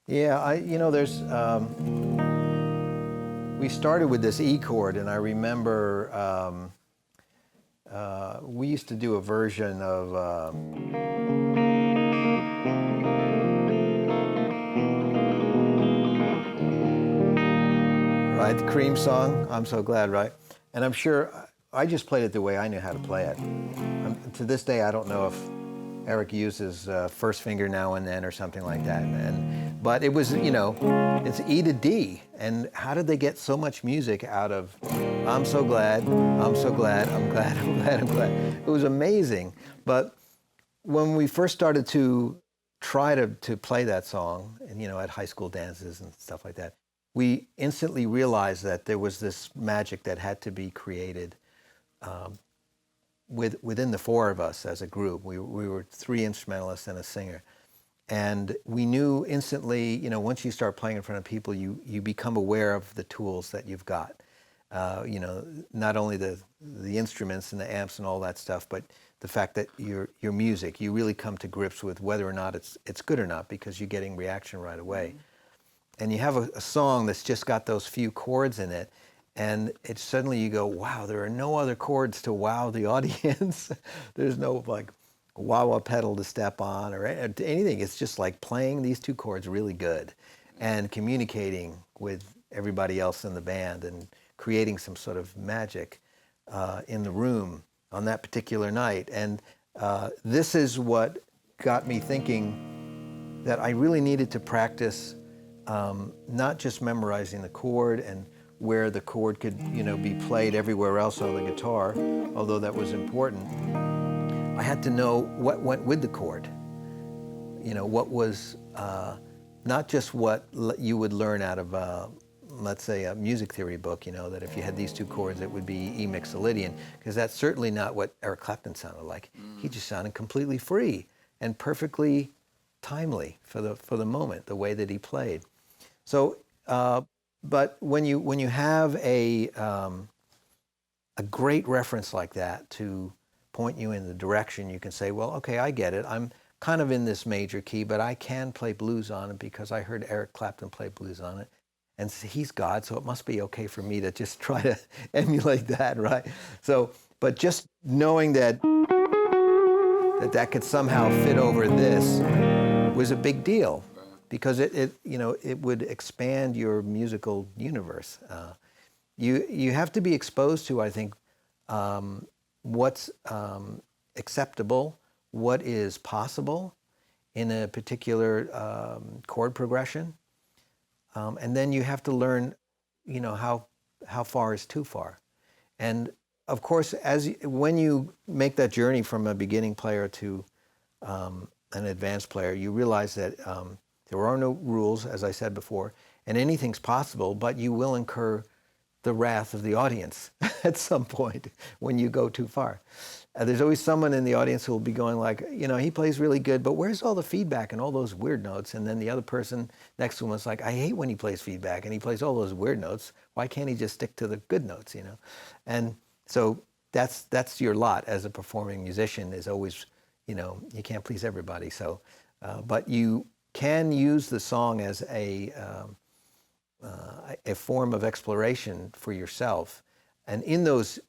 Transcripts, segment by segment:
Yeah, there's, we started with this E chord, and I remember we used to do a version of, right, the Cream song, I'm So Glad, right? And I'm sure I just played it the way I knew how to play it. To this day, I don't know if Eric uses first finger now and then or something like that. But it was, it's E to D. And how did they get so much music out of I'm so glad, I'm so glad, I'm glad, I'm glad, I'm glad. It was amazing. But when we first started to try to play that song, and at high school dances and stuff like that, we instantly realized that there was this magic that had to be created within the four of us as a group. We were three instrumentalists and a singer. And we knew instantly, once you start playing in front of people, you become aware of the tools that you've got. Not only the instruments and the amps and all that stuff, but the fact that your music, you really come to grips with whether or not it's good or not, because you're getting reaction right away. Mm-hmm. And you have a song that's just got those few chords in it, and it's suddenly you go, wow, there are no other chords to wow the audience. There's no like wah-wah pedal to step on or anything. It's just like playing these two chords really good and communicating with everybody else in the band and creating some sort of magic in the room on that particular night. And this is what got me thinking that I really needed to practice not just memorizing the chord and where the chord could, be played everywhere else on the guitar, although that was important. I had to know what went with the chord. What was not just what you would learn out of, let's say, a music theory book, that if you had these two chords, it would be E mixolydian, because that's certainly not what Eric Clapton sounded like. He just sounded completely free and perfectly timely for the moment, the way that he played. So, but when you have a great reference like that to point you in the direction, you can say, well, okay, I get it. I'm kind of in this major key, but I can play blues on it because I heard Eric Clapton play blues on it. And he's God, so it must be okay for me to just try to emulate that, right? So, but just knowing that could somehow fit over this was a big deal, because it would expand your musical universe. You have to be exposed to, I think, what's acceptable, what is possible in a particular chord progression, and then you have to learn, how far is too far. And of course, when you make that journey from a beginning player to an advanced player, you realize that there are no rules, as I said before, and anything's possible, but you will incur the wrath of the audience at some point when you go too far. There's always someone in the audience who will be going like, he plays really good, but where's all the feedback and all those weird notes? And then the other person next to him is like, I hate when he plays feedback and he plays all those weird notes. Why can't he just stick to the good notes, And so that's your lot as a performing musician, is always, you can't please everybody. So, but you can use the song as a form of exploration for yourself. And in those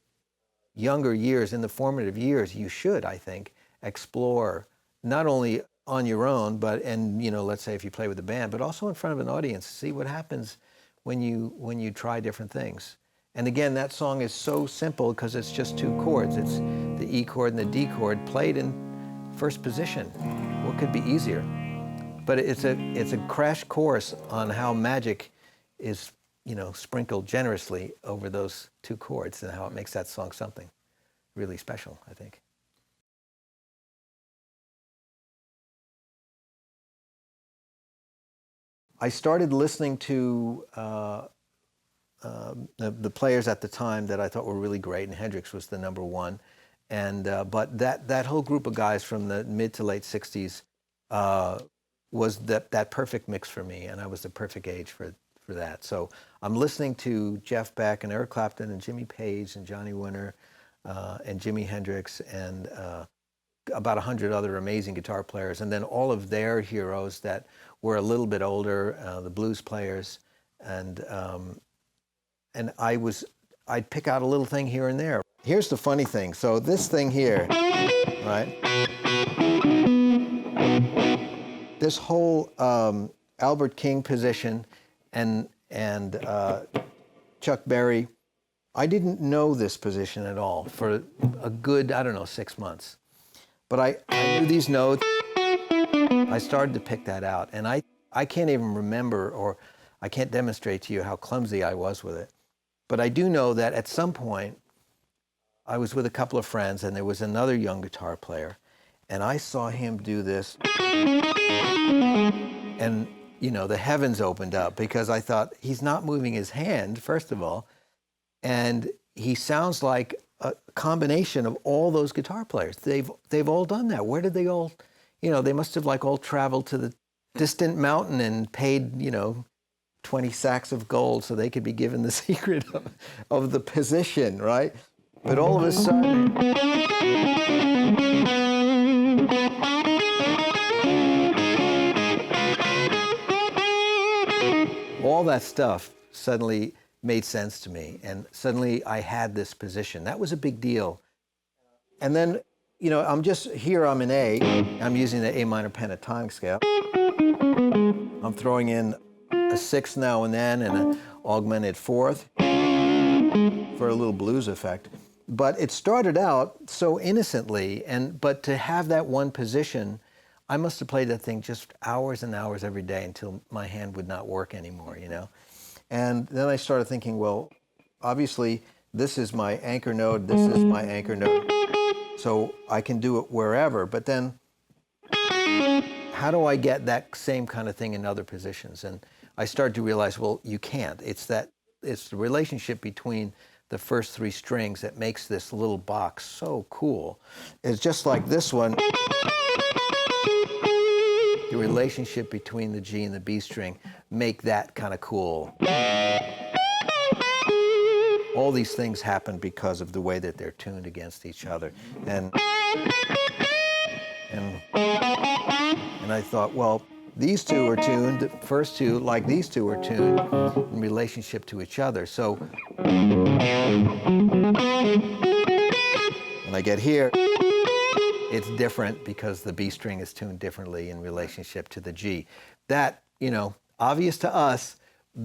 younger years, in the formative years, you should, I think, explore not only on your own, but, let's say if you play with a band, but also in front of an audience, see what happens when you try different things. And again, that song is so simple because it's just two chords. It's the E chord and the D chord played in first position. What could be easier? But it's a crash course on how magic is, sprinkled generously over those two chords, and how it makes that song something really special, I think. I started listening to the players at the time that I thought were really great, and Hendrix was the number one. And but that whole group of guys from the mid to late '60s was that perfect mix for me, and I was the perfect age for that. So I'm listening to Jeff Beck and Eric Clapton and Jimmy Page and Johnny Winter and Jimi Hendrix and about 100 other amazing guitar players, and then all of their heroes that were a little bit older, the blues players, and I'd pick out a little thing here and there. Here's the funny thing. So this thing here, right? This whole Albert King position and Chuck Berry, I didn't know this position at all for a good, I don't know, 6 months. But I knew these notes. I started to pick that out. And I can't even remember, or I can't demonstrate to you how clumsy I was with it. But I do know that at some point, I was with a couple of friends, and there was another young guitar player, and I saw him do this. And, you know, the heavens opened up, because I thought, he's not moving his hand, first of all, and he sounds like a combination of all those guitar players. They've all done that. Where did they all, you know, they must have like all traveled to the distant mountain and paid, you know, 20 sacks of gold so they could be given the secret of the position, right? But all of a sudden, all that stuff suddenly made sense to me, and suddenly I had this position. That was a big deal. And then, you know, I'm in A. I'm using the A minor pentatonic scale. I'm throwing in a sixth now and then and an augmented fourth for a little blues effect. But it started out so innocently, but to have that one position, I must have played that thing just hours and hours every day until my hand would not work anymore, you know? And then I started thinking, well, obviously, this is my anchor node, this is my anchor node, so I can do it wherever. But then, how do I get that same kind of thing in other positions? And I started to realize, well, you can't. It's the relationship between the first three strings that makes this little box so cool. It's just like this one. The relationship between the G and the B string make that kind of cool. All these things happen because of the way that they're tuned against each other. And I thought, well, these two are tuned, the first two, like these two, are tuned in relationship to each other. So when I get here, it's different because the B string is tuned differently in relationship to the G. That, you know, obvious to us,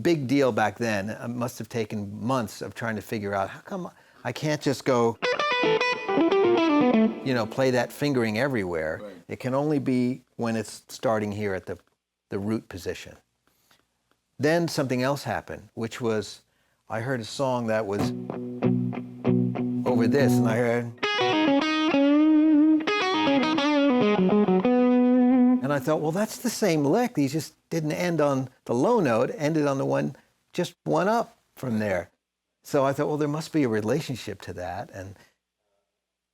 big deal back then. It must have taken months of trying to figure out, how come I can't just go, you know, play that fingering everywhere. Right. It can only be when it's starting here at the root position. Then something else happened, which was, I heard a song that was over this, and I heard, and I thought, well, that's the same lick. These just didn't end on the low note, ended on the one, just one up from there. So I thought, well, there must be a relationship to that. And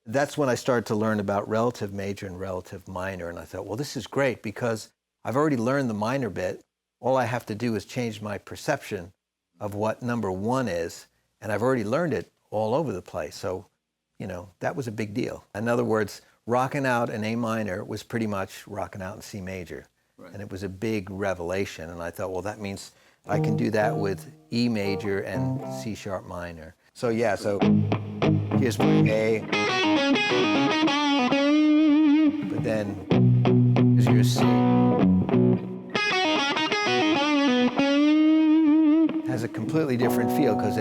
that's when I started to learn about relative major and relative minor. And I thought, well, this is great because I've already learned the minor bit. All I have to do is change my perception of what number one is. And I've already learned it all over the place. So, you know, that was a big deal. In other words, rocking out in A minor was pretty much rocking out in C major. Right. And it was a big revelation. And I thought, well, that means I can do that with E major and C sharp minor. So yeah, so here's my A. But then here's your C. It has a completely different feel because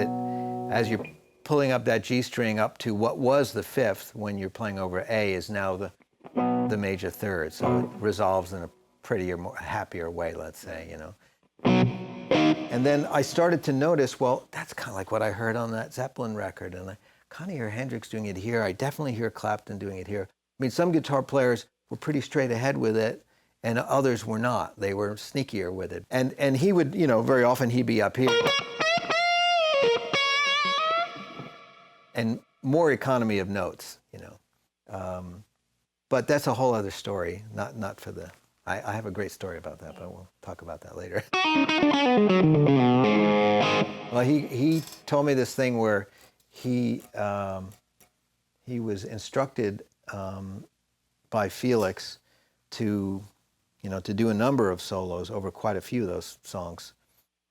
as you're pulling up that G string up to what was the fifth when you're playing over A is now the major third. So it resolves in a prettier, more happier way, let's say, you know. And then I started to notice, well, that's kind of like what I heard on that Zeppelin record. And I kind of hear Hendrix doing it here. I definitely hear Clapton doing it here. I mean, some guitar players were pretty straight ahead with it, and others were not. They were sneakier with it. And he would, you know, very often he'd be up here. And more economy of notes, you know. But that's a whole other story, not for the... I have a great story about that, but we'll talk about that later. Well, he told me this thing where he was instructed by Felix to, to do a number of solos over quite a few of those songs,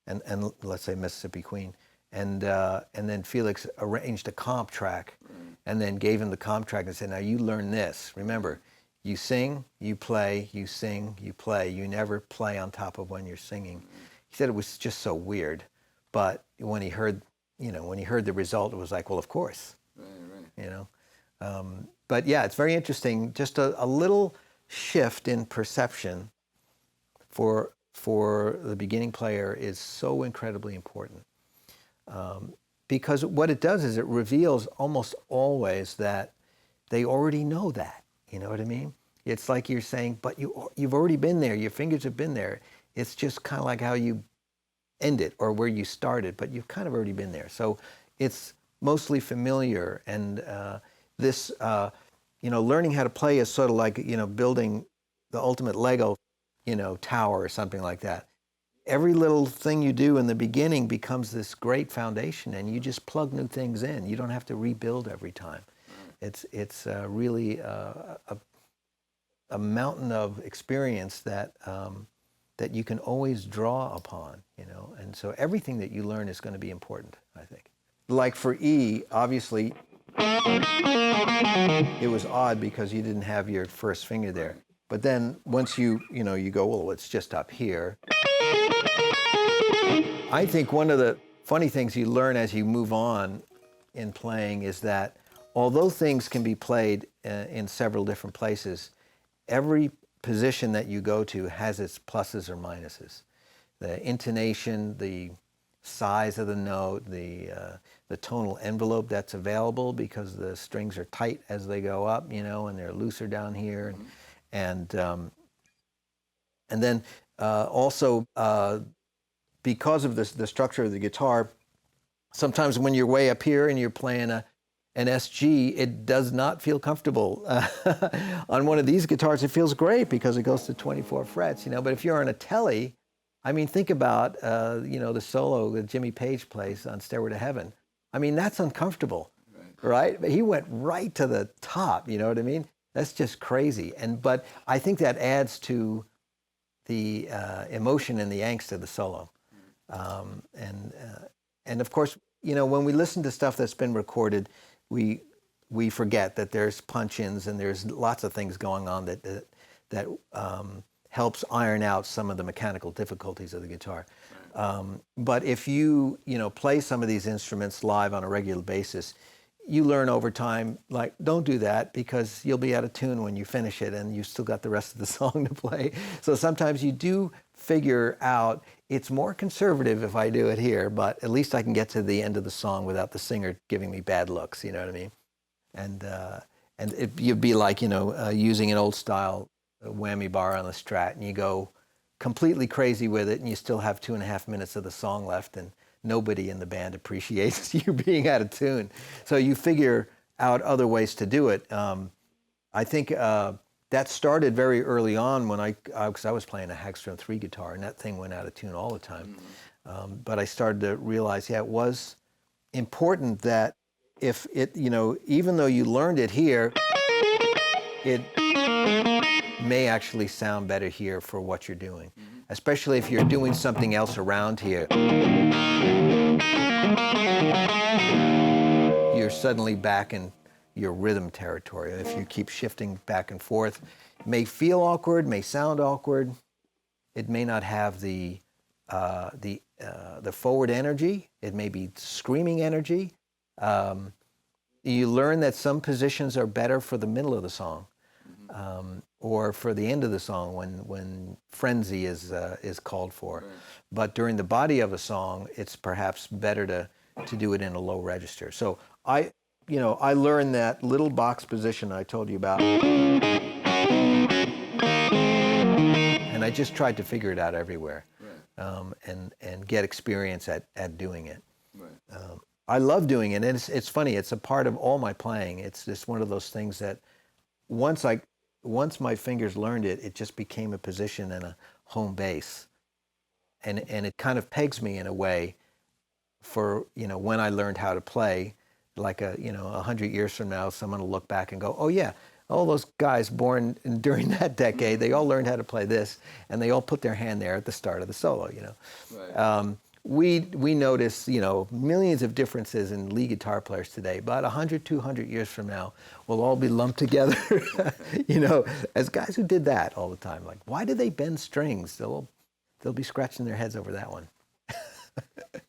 and let's say Mississippi Queen, and then Felix arranged a comp track, and then gave him the comp track and said, now you learn this. Remember, you sing, you play, you sing, you play. You never play on top of when you're singing. He said it was just so weird, but when he heard, the result, it was like, well, of course, But yeah, it's very interesting. Just a little shift in perception for the beginning player is so incredibly important. Because what it does is it reveals almost always that they already know that. You know what I mean? It's like you're saying, but you've already been there. Your fingers have been there. It's just kind of like how you end it or where you started, but you've kind of already been there. So it's mostly familiar. And this, learning how to play is sort of like, building the ultimate Lego, tower or something like that. Every little thing you do in the beginning becomes this great foundation, and you just plug new things in. You don't have to rebuild every time. It's really a mountain of experience that that you can always draw upon, And so everything that you learn is going to be important, I think. Like for E, obviously, it was odd because you didn't have your first finger there. But then once you go, well, it's just up here. I think one of the funny things you learn as you move on in playing is that although things can be played in several different places, every position that you go to has its pluses or minuses. The intonation, the size of the note, the tonal envelope that's available because the strings are tight as they go up, and they're looser down here, and then also because of the structure of the guitar, sometimes when you're way up here and you're playing an SG, it does not feel comfortable. On one of these guitars, it feels great because it goes to 24 frets, But if you're on a Tele, I mean, think about, the solo that Jimmy Page plays on Stairway to Heaven. I mean, that's uncomfortable, right? But he went right to the top, you know what I mean? That's just crazy. But I think that adds to the emotion and the angst of the solo. And of course, when we listen to stuff that's been recorded, we forget that there's punch-ins and there's lots of things going on that helps iron out some of the mechanical difficulties of the guitar. But if you play some of these instruments live on a regular basis, you learn over time, like, don't do that because you'll be out of tune when you finish it and you've still got the rest of the song to play. So sometimes you do figure out it's more conservative if I do it here, but at least I can get to the end of the song without the singer giving me bad looks, you know what I mean? And you'd be like, using an old style whammy bar on the Strat, and you go completely crazy with it and you still have 2.5 minutes of the song left and nobody in the band appreciates you being out of tune. So you figure out other ways to do it. I think that started very early on when because I was playing a Hagstrom 3 guitar and that thing went out of tune all the time. But I started to realize, it was important that if it, even though you learned it here, it may actually sound better here for what you're doing, especially if you're doing something else around here. You're suddenly back in your rhythm territory. If you keep shifting back and forth, it may feel awkward, may sound awkward. It may not have the forward energy. It may be screaming energy. You learn that some positions are better for the middle of the song, or for the end of the song when frenzy is called for. Right. But during the body of a song, it's perhaps better to do it in a low register. So I learned that little box position I told you about, and I just tried to figure it out everywhere, and get experience at doing it. Right. I love doing it, and it's funny. It's a part of all my playing. It's just one of those things that once my fingers learned it, it just became a position and a home base, and it kind of pegs me in a way for when I learned how to play. Like 100 years from now, someone will look back and go, oh yeah, all those guys born during that decade, they all learned how to play this, and they all put their hand there at the start of the solo, you know. Right. We notice, you know, millions of differences in lead guitar players today. About 100, 200 years from now, we'll all be lumped together, you know, as guys who did that all the time. Like, why did they bend strings? They'll be scratching their heads over that one.